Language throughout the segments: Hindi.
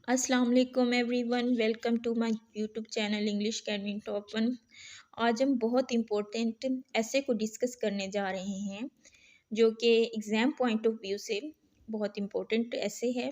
अस्सलाम वालेकुम everyone, welcome to my YouTube channel English academy top one. आज हम बहुत इम्पोर्टेंट ऐसे को डिस्कस करने जा रहे हैं जो कि एग्ज़ाम पॉइंट ऑफ व्यू से बहुत इम्पोर्टेंट ऐसे है,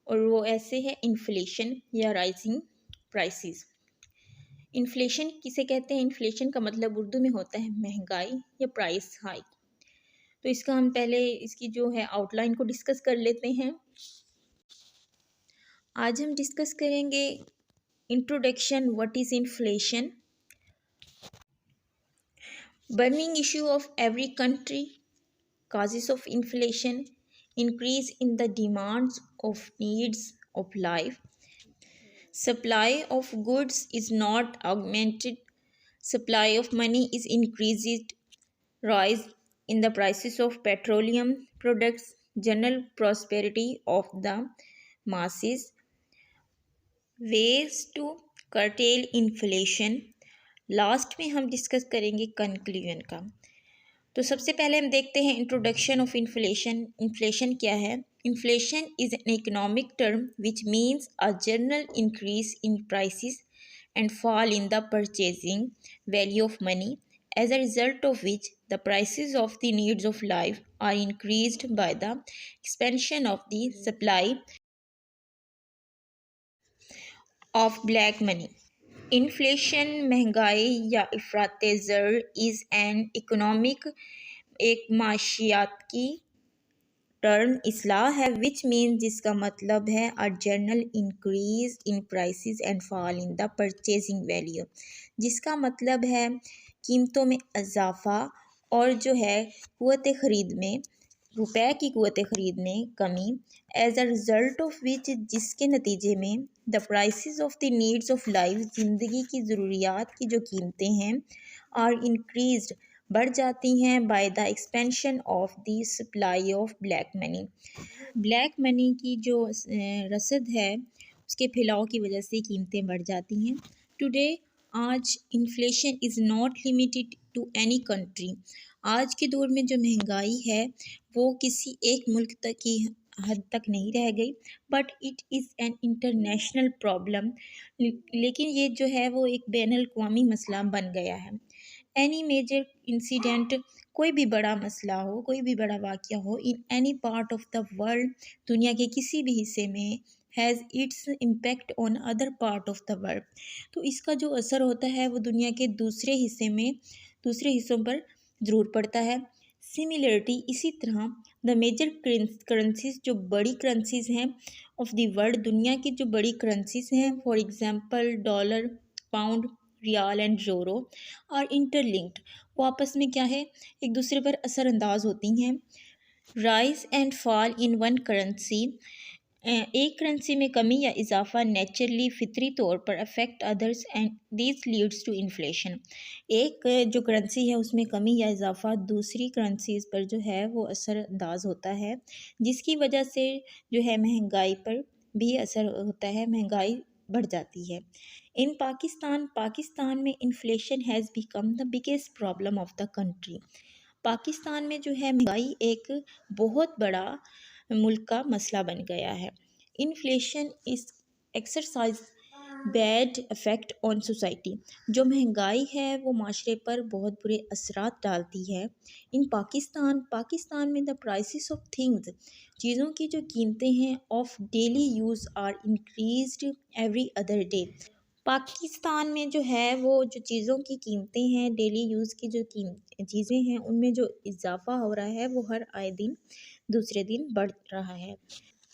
और वो ऐसे है इन्फ्लेशन या राइजिंग प्राइसेस। इन्फ्लेशन किसे कहते हैं? इन्फ्लेशन का मतलब उर्दू में होता है महंगाई या प्राइस हाइक। तो इसका हम पहले इसकी जो है आउटलाइन को डिस्कस कर लेते हैं। आज हम डिस्कस करेंगे introduction, what is inflation, burning issue of every country, causes of inflation, increase in the demands of needs of life, supply of goods is not augmented, supply of money is increased, rise in the prices of petroleum products, general prosperity of the masses, ways to curtail inflation। Last में हम डिस्कस करेंगे कंक्लूजन का। तो सबसे पहले हम देखते हैं इंट्रोडक्शन ऑफ इन्फ्लेशन। इन्फ्लेशन क्या है? Inflation is an economic term which means a general increase in prices and fall in the purchasing value of money, as a result of which the prices of the needs of life are increased by the expansion of the supply of black money। Inflation महंगाई या इफ़रात ज़र इज़ एन इकोनॉमिक एक माशियात की टर्म इसलाह है विच मीन जिसका मतलब है a general increase in prices and fall in the purchasing value, जिसका मतलब है कीमतों में इजाफा और जो है क़ुव्वत ख़रीद में, रुपए की क़ुव्वत ख़रीद में कमी, as a result of which जिसके नतीजे में the prices of the needs of life ज़िंदगी की ज़रूरियात की जो कीमतें हैं आर इंक्रीज्ड बढ़ जाती हैं by the expansion of the supply of black money. Black money की जो रसद है उसके फैलाव की वजह से कीमतें बढ़ जाती हैं। टुडे आज inflation is not limited to any country. आज के दौर में जो महंगाई है वो किसी एक मुल्क तक की हद तक नहीं रह गई, but it is an international problem. लेकिन ये जो है वो एक बैनुल अक़वामी मसला बन गया है। एनी मेजर इंसिडेंट, कोई भी बड़ा मसला हो, कोई भी बड़ा वाक़या हो in any part of the world, दुनिया के किसी भी हिस्से में, has its impact on other part of the world. तो इसका जो असर होता है वो दुनिया के दूसरे हिस्सों पर ज़रूर पड़ता है। सिमिलरिटी इसी तरह द मेजर करेंसीज, जो बड़ी करेंसीज हैं ऑफ द वर्ल्ड, दुनिया की जो बड़ी करेंसीज हैं, for example dollar, pound, riyal and euro, और इंटरलिंक्ड, वो आपस में क्या है, एक दूसरे पर असरअंदाज होती हैं। Rise and fall in one currency, एक करेंसी में कमी या इजाफा नेचुरली फितरी तौर पर affect others and this leads to inflation. एक जो करेंसी है उसमें कमी या इजाफा दूसरी करेंसीज पर जो है वो असरअंदाज होता है, जिसकी वजह से जो है महंगाई पर भी असर होता है, महंगाई बढ़ जाती है। इन पाकिस्तान में inflation has become the biggest problem of the country. Pakistan में जो है महंगाई एक बहुत बड़ा मुल्क का मसला बन गया है। इन्फ्लेशन इस exercise bad effect on society, जो महंगाई है वो माशरे पर बहुत बुरे असरात डालती है। इन पाकिस्तान में द प्राइसेस ऑफ थिंग्स, चीज़ों की जो कीमतें हैं of daily use are increased every other day. Pakistan में जो है वो जो चीज़ों की कीमतें हैं, डेली यूज़ की जो चीज़ें हैं उनमें जो इजाफा हो रहा है वो हर आए दिन दूसरे दिन बढ़ रहा है।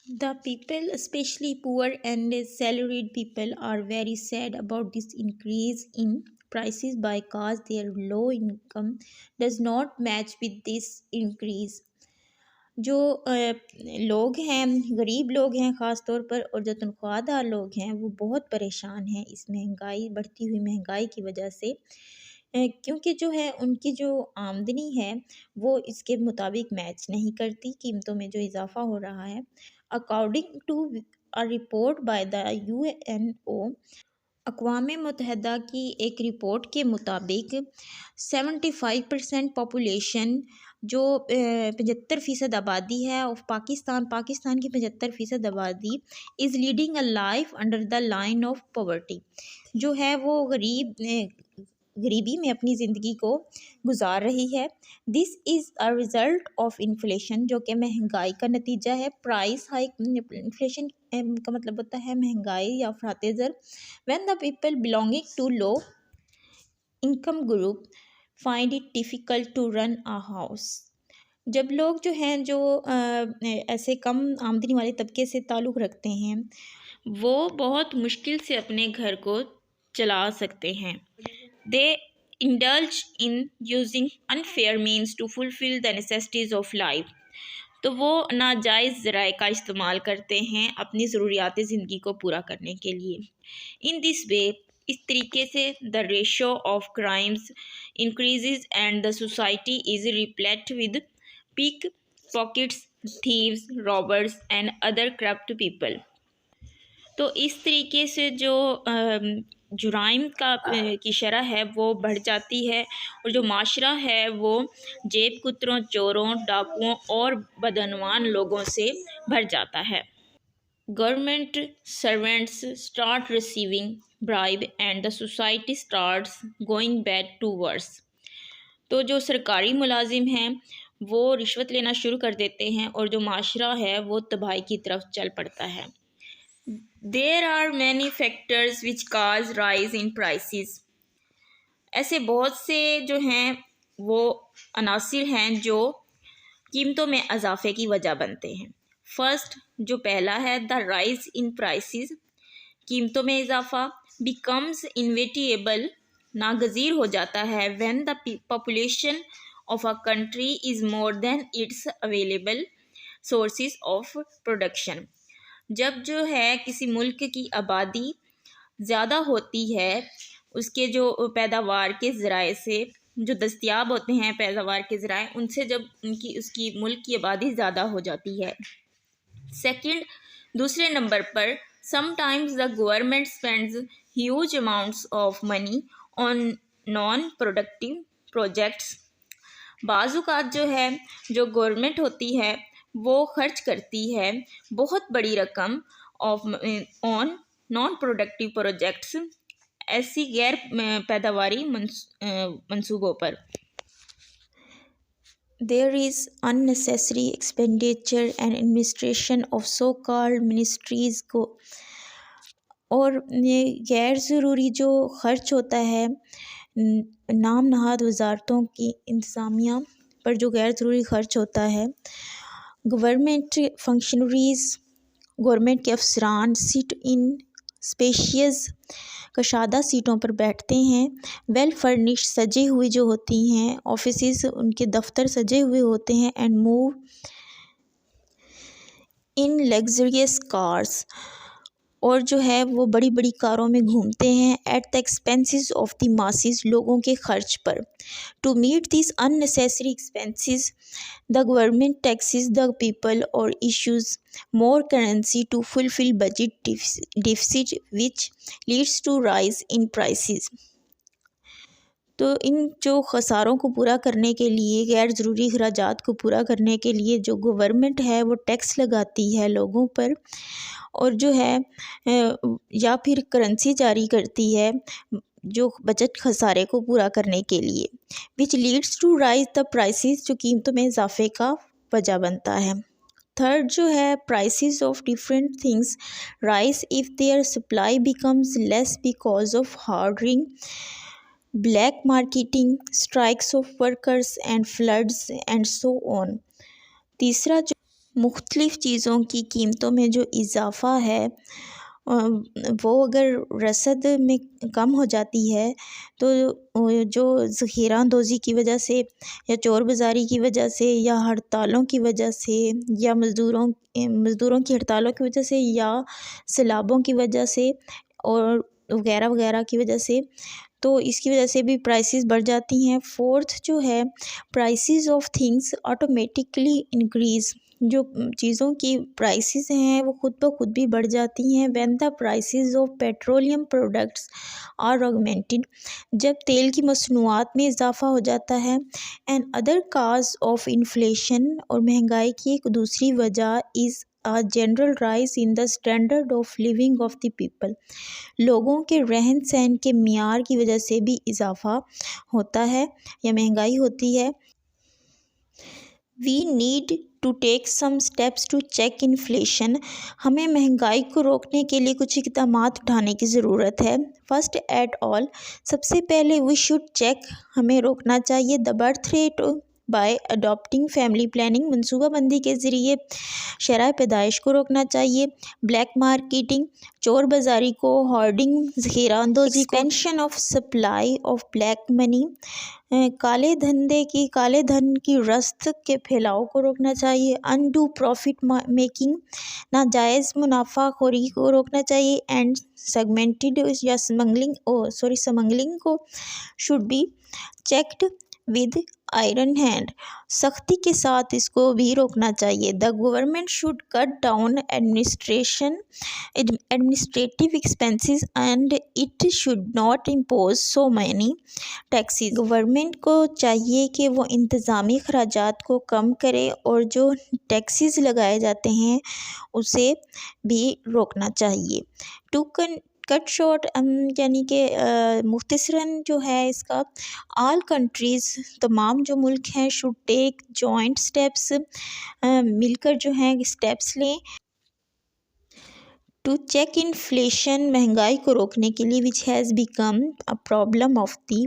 The people specially poor and salaried people are very sad about this increase in prices by cause their low income does not match with this increase। जो लोग हैं, गरीब लोग हैं ख़ास तौर पर, और जो तनख्वाहदार लोग हैं वो बहुत परेशान हैं इस बढ़ती हुई महंगाई की वजह से, क्योंकि जो है उनकी जो आमदनी है वो इसके मुताबिक मैच नहीं करती कीमतों में जो इजाफा हो रहा है। According to a report by the UNO, अक़वाम मुत्तहदा की एक रिपोर्ट के मुताबिक 75% पॉपुलेशन जो 75% आबादी है ऑफ पाकिस्तान की 75% आबादी is leading a life under the line of poverty, जो है वो गरीबी में अपनी ज़िंदगी को गुजार रही है। This is a result of inflation, जो कि महंगाई का नतीजा है। प्राइस हाइक, इन्फ्लेशन का मतलब होता है महंगाई या अफराते ज़र। When the people belonging to low income group find it difficult to run a house, जब लोग जो हैं जो ऐसे कम आमदनी वाले तबके से ताल्लुक़ रखते हैं, वो बहुत मुश्किल से अपने घर को चला सकते हैं। They indulge in using unfair means to fulfil the necessities of life, तो वो नाजायज़ ज़राए का इस्तेमाल करते हैं अपनी ज़रूरियात ज़िंदगी को पूरा करने के लिए। इन दिस वे, इस तरीके से the ratio of crimes increases and the society is replete with pickpockets, thieves, robbers and other corrupt people. तो इस तरीके से जो जुराइम की शरह है वो बढ़ जाती है, और जो माशरा है वो जेब कुतरों, चोरों, डाकुओं और बदनवान लोगों से भर जाता है। Government servants start receiving bribe and the society starts going back to worse. तो जो सरकारी मुलाजिम हैं वो रिश्वत लेना शुरू कर देते हैं और जो माशरा है वो तबाही की तरफ चल पड़ता है। There are many factors which cause rise in prices. ऐसे बहुत से जो हैं वो अनासिर हैं जो कीमतों में इजाफे की वजह बनते हैं। फर्स्ट, जो पहला है, द राइज इन प्राइसेस, कीमतों में इजाफा, बिकम्स इनवेटिएबल, नागज़ीर हो जाता है, when the population of a country is more than it's available sources of production, जब जो है किसी मुल्क की आबादी ज़्यादा होती है उसके जो पैदावार के ज़राए से, जो दस्तयाब होते हैं पैदावार के ज़राए, उनसे जब उसकी मुल्क की आबादी ज़्यादा हो जाती है। सेकंड, दूसरे नंबर पर, sometimes the government spends huge amounts of money on non productive projects, बाज़ात जो है जो गवर्नमेंट होती है वो खर्च करती है बहुत बड़ी रकम ऑन नॉन प्रोडक्टिव प्रोजेक्ट्स, ऐसी गैर पैदावारी मंसूबों पर। There is unnecessary expenditure and administration of so-called ministries को, और ये गैर ज़रूरी जो ख़र्च होता है नाम नहाद वजारतों की इंतज़ामिया पर, जो गैर ज़रूरी ख़र्च होता है। गवर्नमेंट फंक्शनरीज़, गवर्नमेंट के अफसरान सिट इन स्पेशियस कशादा सीटों पर बैठते हैं, वेल फर्निश्ड, सजे हुए जो होती हैं ऑफिसेस, उनके दफ्तर सजे हुए होते हैं, and move in luxurious cars, और जो है वो बड़ी बड़ी कारों में घूमते हैं, at the expenses of the masses, लोगों के खर्च पर। To meet this unnecessary expenses the government taxes the people और issues more currency to fulfil budget deficit which leads to rise in prices. तो इन जो खसारों को पूरा करने के लिए, गैर ज़रूरी अखराजात को पूरा करने के लिए जो गवर्नमेंट है वो टैक्स लगाती है लोगों पर, और जो है या फिर करेंसी जारी करती है जो बजट खसारे को पूरा करने के लिए, which leads to rise the prices, जो कीमतों में इजाफे का वजह बनता है। थर्ड जो है, prices of different things rise if their supply becomes less because of hoarding, black marketing, strikes of workers and floods and so on. तीसरा जो मुख्तलिफ़ चीज़ों की कीमतों में जो इजाफ़ा है वो अगर रसद में कम हो जाती है तो जो ज़ख़ीरा अंदोज़ी की वजह से या चोर बाज़ारी की वजह से या हड़तालों की वजह से या मज़दूरों की हड़तालों की वजह से या सैलाबों की वजह से और वगैरह वगैरह की वजह से, तो इसकी वजह से भी प्राइसेस बढ़ जाती हैं। फोर्थ जो है, prices of things automatically increase जो चीज़ों की प्राइसेस हैं वो खुद ब खुद भी बढ़ जाती हैं। When the prices of petroleum products are augmented, जब तेल की मसनूआत में इजाफा हो जाता है। And other cause of inflation, और महंगाई की एक दूसरी वजह is a general rise in the standard of living of the people, लोगों के रहन सहन के मियार की वजह से भी इजाफा होता है या महंगाई होती है। We need to take some steps to check inflation, हमें महंगाई को रोकने के लिए कुछ इक़दाम उठाने की ज़रूरत है। फर्स्ट एट ऑल, सबसे पहले वी शुड चेक, हमें रोकना चाहिए the birth rate by adopting family planning, मनसूबाबंदी के ज़रिए शरह पैदाइश को रोकना चाहिए। ब्लैक मार्केटिंग, चोर बाज़ारी को, होर्डिंग, ज़ख़ीरा अंदोज़ी को, expansion of supply of black money, काले धन की रस्त के फैलाव को रोकना चाहिए। अनडू प्रॉफिट मेकिंग, नाजायज़ मुनाफाखोरी को रोकना चाहिए। एंड सेगमेंटेड या स्मगलिंग को should be checked with iron hand, सख्ती के साथ इसको भी रोकना चाहिए। The government should cut down administrative expenses and it should not impose so many taxes, government को चाहिए कि वो इंतज़ामी खर्चात को कम करे और जो टैक्सेस लगाए जाते हैं उसे भी रोकना चाहिए। टू कट शॉर्ट, यानी कि मुख्तसरन जो है इसका, ऑल कंट्रीज़, तमाम जो मुल्क हैं, शुड टेक जॉइंट स्टेप्स, मिलकर जो हैं स्टेप्स लें टू चेक इन्फ्लेशन, महंगाई को रोकने के लिए, which has become a problem of the